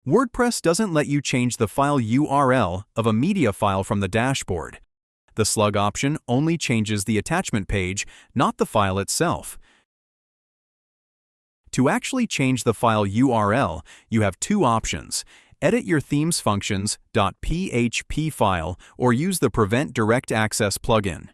WordPress doesn't let you change the file URL of a media file from the dashboard. The slug option only changes the attachment page, not the file itself. To actually change the file URL, you have two options. Edit your theme's functions.php file or use the Prevent Direct Access plugin.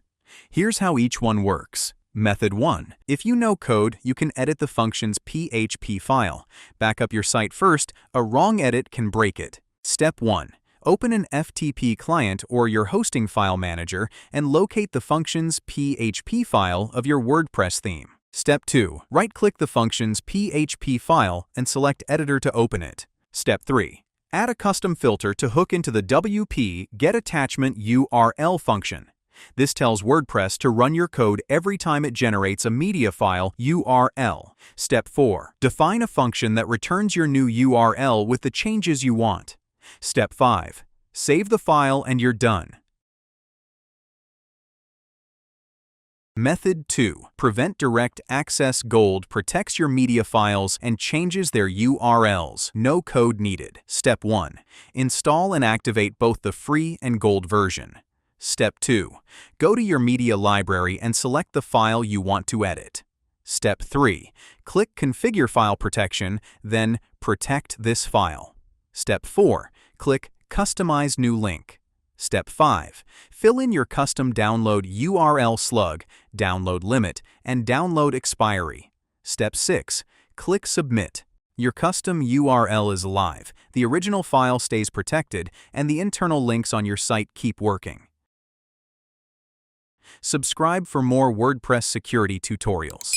Here's how each one works. Method 1. If you know code, you can edit the function's PHP file. Back up your site first. A wrong edit can break it. Step 1. Open an FTP client or your hosting file manager and locate the function's PHP file of your WordPress theme. Step 2. Right-click the function's PHP file and select Editor to open it. Step 3. Add a custom filter to hook into the WP getAttachmentURL function. This tells WordPress to run your code every time it generates a media file URL. Step 4. Define a function that returns your new URL with the changes you want. Step 5. Save the file and you're done. Method 2. Prevent Direct Access Gold protects your media files and changes their URLs. No code needed. Step 1. Install and activate both the free and gold version. Step 2. Go to your media library and select the file you want to edit. Step 3. Click Configure File Protection, then Protect this file. Step 4. Click Customize New Link. Step 5. Fill in your custom download URL slug, download limit, and download expiry. Step 6. Click Submit. Your custom URL is live, the original file stays protected, and the internal links on your site keep working. Subscribe for more WordPress security tutorials.